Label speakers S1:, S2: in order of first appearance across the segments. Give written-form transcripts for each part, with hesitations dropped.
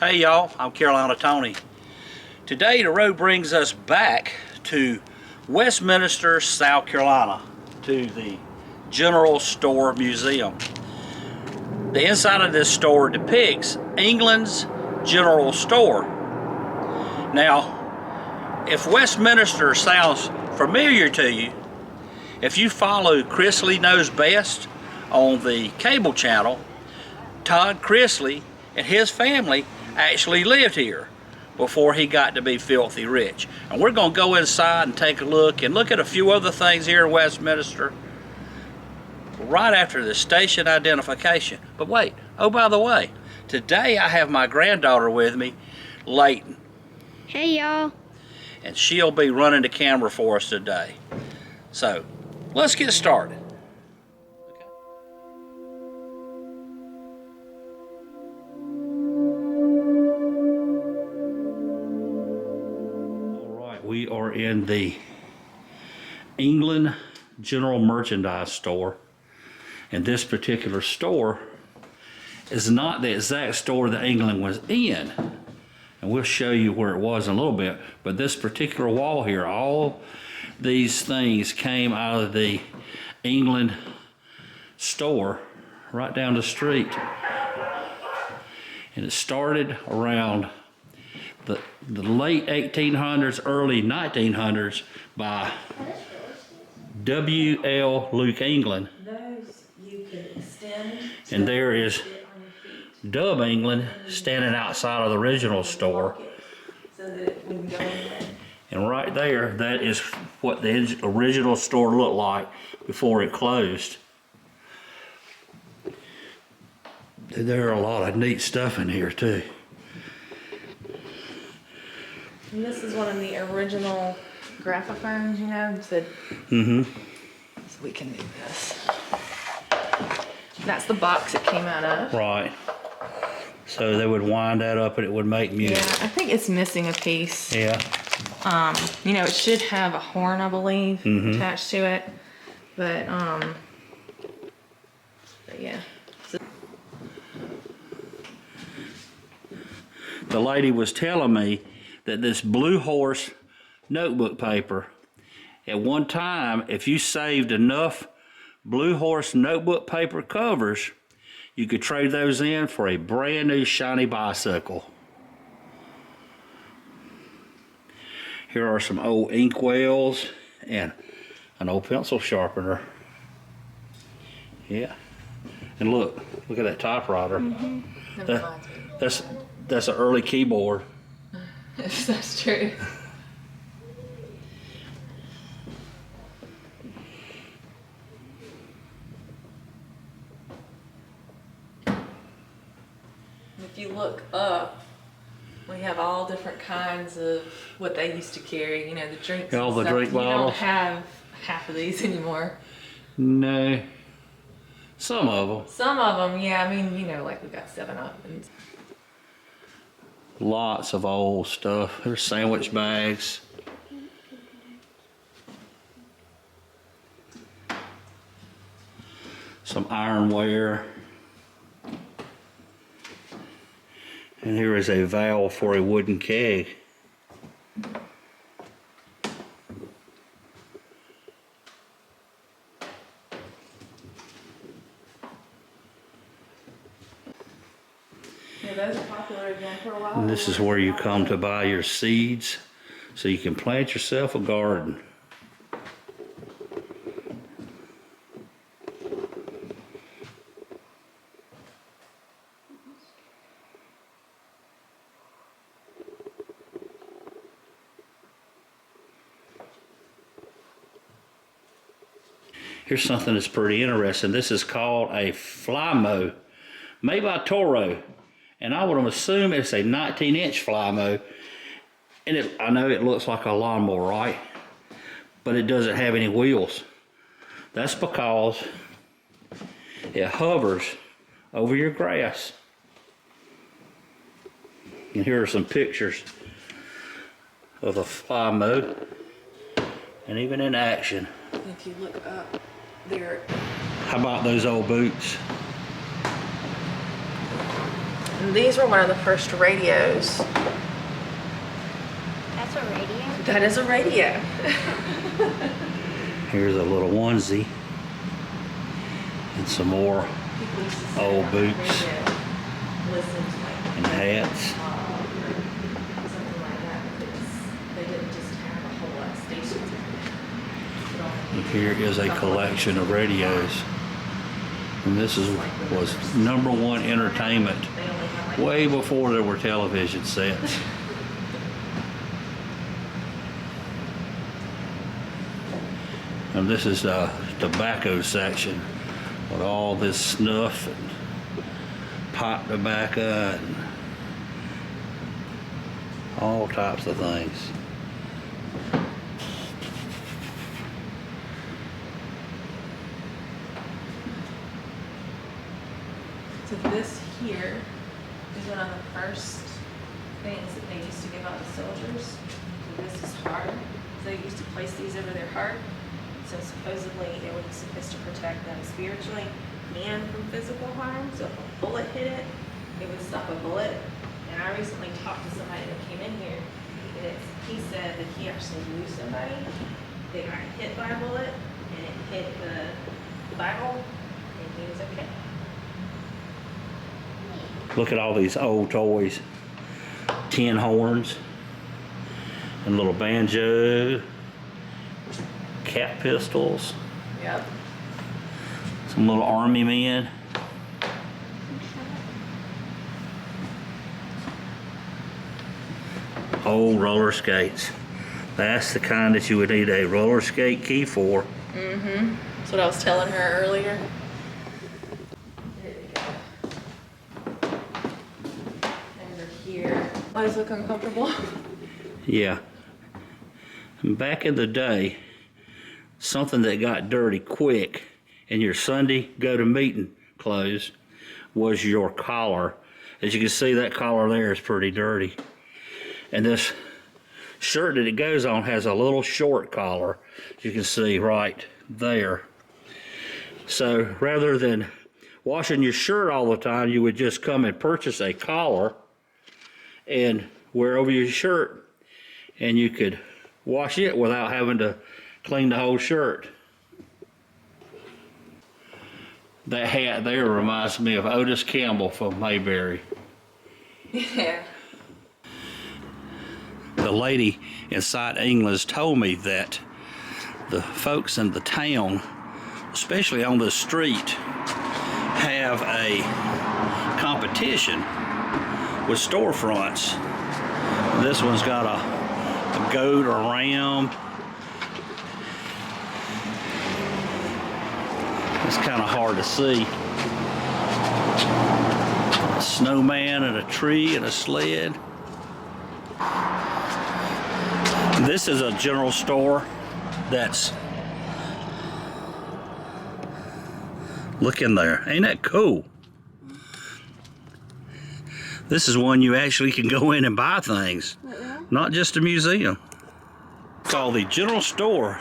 S1: Hey y'all, I'm Carolina Tony. Today the road brings us back to Westminster, South Carolina, to the General Store Museum. The inside of this store depicts England's General Store. Now, if Westminster sounds familiar to you, if you follow Chrisley Knows Best on the cable channel, Todd Chrisley and his family actually lived here before he got to be filthy rich. And we're going to go inside and take a look and look at a few other things here in Westminster right after the station identification. But wait, oh by the way, today I have my granddaughter with me, Layton.
S2: Hey y'all.
S1: And she'll be running the camera for us today. So let's get started. We are in the England General Merchandise Store, and this particular store is not the exact store that England was in, and we'll show you where it was in a little bit. But this particular wall here, all these things came out of the England store right down the street, and it started around the late 1800s, early 1900s by W.L. Luke England.
S3: Those you can extend.
S1: And there is Dub England standing outside of the original store.
S3: So that we can go in there.
S1: And right there, that is what the original store looked like before it closed. There are a lot of neat stuff in here too.
S3: And this is one of the original graphophones, you know, so we can do this. That's the box it came out of.
S1: Right. So they would wind that up and it would make music.
S3: Yeah, I think it's missing a piece.
S1: Yeah.
S3: You know, it should have a horn, I believe, attached to it. But yeah.
S1: The lady was telling me that this Blue Horse notebook paper, at one time, if you saved enough Blue Horse notebook paper covers, you could trade those in for a brand new shiny bicycle. Here are some old inkwells and an old pencil sharpener. Yeah. And look at that typewriter. That's an early keyboard.
S3: That's true. If you look up, we have all different kinds of what they used to carry. You know, the drinks.
S1: All the
S3: stuff.
S1: drink bottles.
S3: You don't have half of these anymore.
S1: No. Some of them.
S3: Some of them, yeah. I mean, you know, like we got 7-Up and.
S1: Lots of old stuff. There's sandwich bags. Some ironware. And here is a valve for a wooden keg.
S3: Yeah, those are popular again for a while.
S1: And this is where you come to buy your seeds so you can plant yourself a garden. Here's something that's pretty interesting. This is called a fly mow, made by Toro. And I would assume it's a 19-inch fly mow. And I know it looks like a lawnmower, right? But it doesn't have any wheels. That's because it hovers over your grass. And here are some pictures of the fly mow, and even in action.
S3: If you look up there.
S1: How about those old boots?
S3: And these were one of the first radios.
S2: That's a radio?
S3: That is a radio.
S1: Here's a little onesie and some more old boots and hats.
S3: Something like that, because they didn't just have a whole lot of stations.
S1: And here is a collection of radios. And this was #1 entertainment way before there were television sets. And this is the tobacco section with all this snuff and pipe tobacco and all types of things.
S3: So this here is one of the first things that they used to give out to soldiers. So this is hard. So they used to place these over their heart. So supposedly it was supposed to protect them spiritually and from physical harm. So if a bullet hit it, it would stop a bullet. And I recently talked to somebody that came in here, and he said that he actually knew somebody that got hit by a bullet, and it hit the Bible, and he was okay.
S1: Look at all these old toys. Tin horns and little banjo, cat pistols,
S3: Yep.
S1: some little army men. Old roller skates. That's the kind that you would need a roller skate key for.
S3: Mm-hmm. That's what I was telling her earlier. There we go. Over here. Why does it look uncomfortable?
S1: Yeah. Back in the day, something that got dirty quick in your Sunday go-to-meeting clothes was your collar. As you can see, that collar there is pretty dirty. And this shirt that it goes on has a little short collar, you can see right there. So rather than washing your shirt all the time, you would just come and purchase a collar and wear over your shirt, and you could wash it without having to clean the whole shirt. That hat there reminds me of Otis Campbell from Mayberry.
S3: Yeah.
S1: The lady inside England's told me that the folks in the town, especially on the street, have a competition with storefronts. This one's got a goat or ram. It's kind of hard to see. A snowman and a tree and a sled. This is a general store that's, look in there, ain't that cool? This is one you actually can go in and buy things, not just a museum. It's called the General Store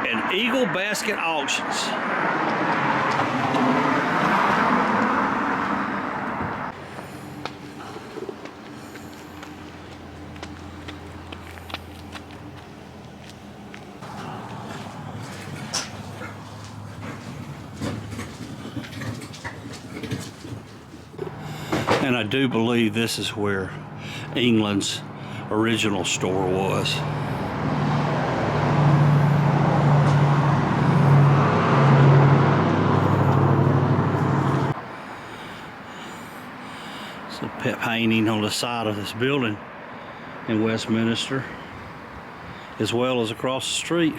S1: and Eagle Basket Auctions. And I do believe this is where England's original store was. It's a pet painting on the side of this building in Westminster, as well as across the street.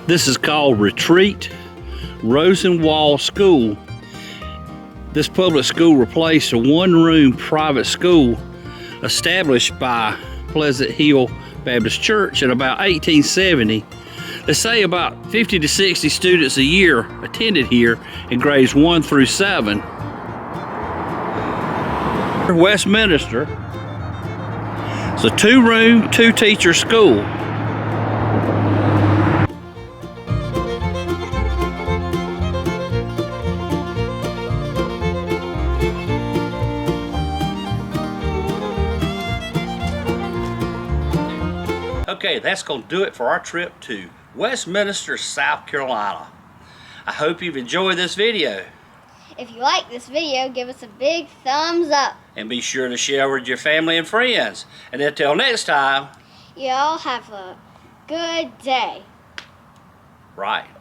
S1: This is called Retreat Rosenwald School. This public school replaced a one-room private school established by Pleasant Hill Baptist Church in about 1870. They say about 50 to 60 students a year attended here in grades 1 through 7. Westminster is a 2-room, 2-teacher school. Okay, that's going to do it for our trip to Westminster, South Carolina. I hope you've enjoyed this video.
S2: If you like this video, give us a big thumbs up.
S1: And be sure to share with your family and friends. And until next time,
S2: You all have a good day.
S1: right.